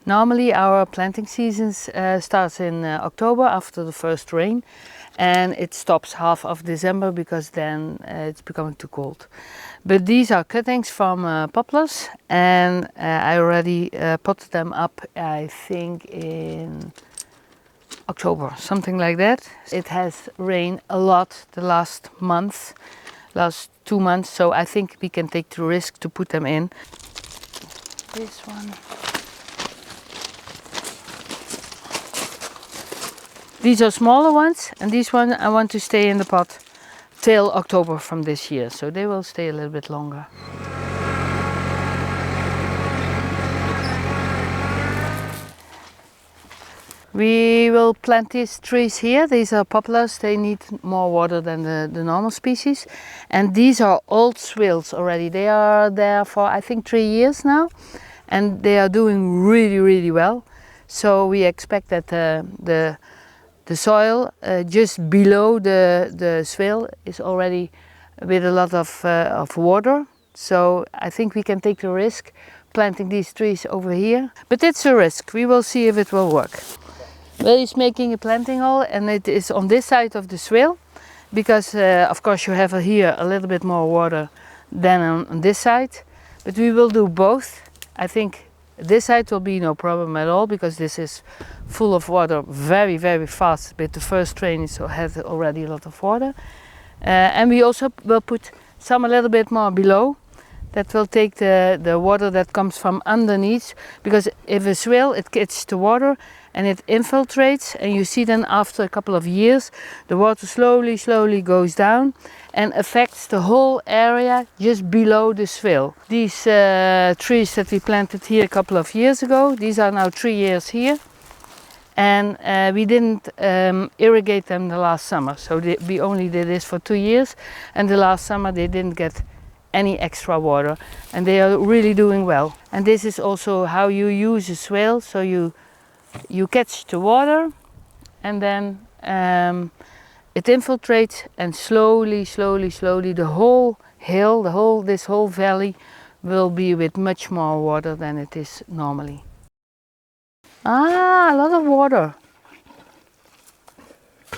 Normally our planting seasons starts in October after the first rain, and it stops half of December because then it's becoming too cold. But these are cuttings from poplars, and I already potted them up, I think in October, something like that. It has rained a lot the last 2 months, so I think we can take the risk to put them in. This one. These are smaller ones, and these one I want to stay in the pot till October from this year, so they will stay a little bit longer. We will plant these trees here. These are poplars. They need more water than the normal species. And these are old swales already. They are there for I think 3 years now, and they are doing really well. So we expect that the soil just below the swale is already with a lot of water. So I think we can take the risk planting these trees over here. But it's a risk. We will see if it will work. Well, he's making a planting hole, and it is on this side of the swale because of course you have here a little bit more water than on this side, but we will do both. I think this side will be no problem at all because this is full of water very fast, but the first rain has already a lot of water, and we also will put some a little bit more below. That will take the water that comes from underneath, because if a swale, it gets the water and it infiltrates, and you see then after a couple of years the water slowly goes down and affects the whole area just below the swale. These trees that we planted here a couple of years ago, these are now 3 years here, and we didn't irrigate them the last summer, so we only did this for 2 years, and the last summer they didn't get any extra water, and they are really doing well. And this is also how you use a swale, so you catch the water, and then it infiltrates, and slowly the whole hill, this whole valley will be with much more water than it is normally. Ah, a lot of water.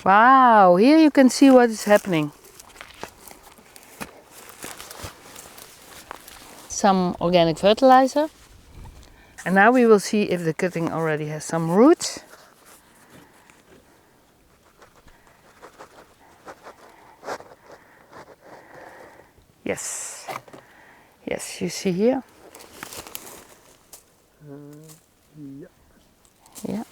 Wow, here you can see what is happening. Some organic fertilizer, and now we will see if the cutting already has some roots. Yes, you see here. Yeah.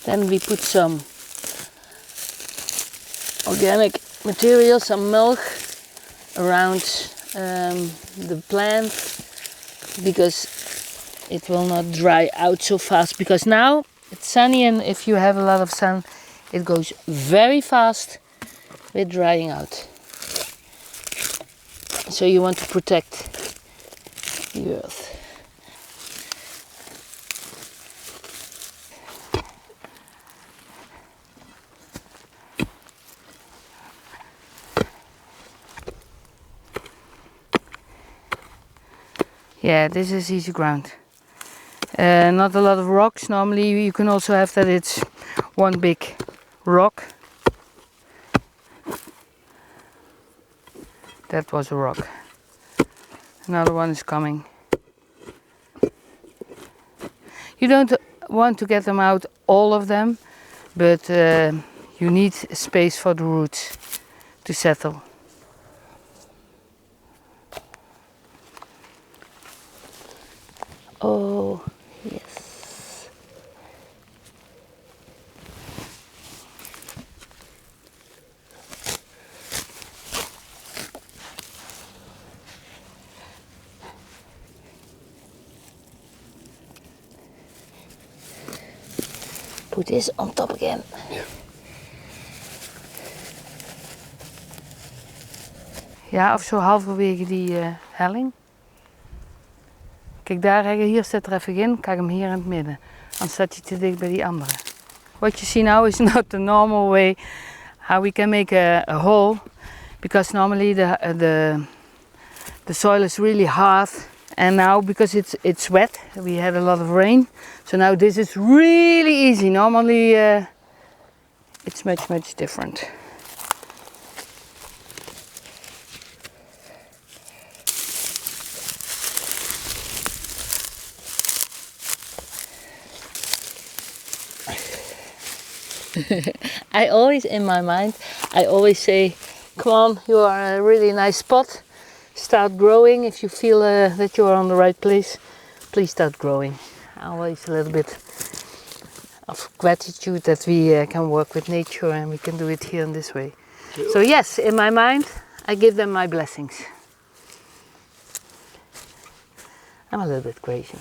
Then we put some organic material, some milk around the plant, because it will not dry out so fast, because now it's sunny, and if you have a lot of sun it goes very fast with drying out. So you want to protect the earth. Yeah, this is easy ground. Not a lot of rocks. Normally you can also have that it's one big rock. That was a rock. Another one is coming. You don't want to get them out, all of them, but you need space for the roots to settle. Oh, yes. Put this on top again. Yeah. Ja, of zo halverwege die helling. Kijk, daar, hier zet er even in. Kijk hem hier in het midden. Anders staat hij te dicht bij die andere. What you see now is not the normal way how we can make a hole. because normally the soil is really hard, and now because it's wet, we had a lot of rain, so now this is really easy. Normally it's much different. I always, in my mind, I always say, come on, you are a really nice spot. Start growing. If you feel that you are on the right place, please start growing. Always a little bit of gratitude that we can work with nature and we can do it here in this way. So yes, in my mind, I give them my blessings. I'm a little bit crazy.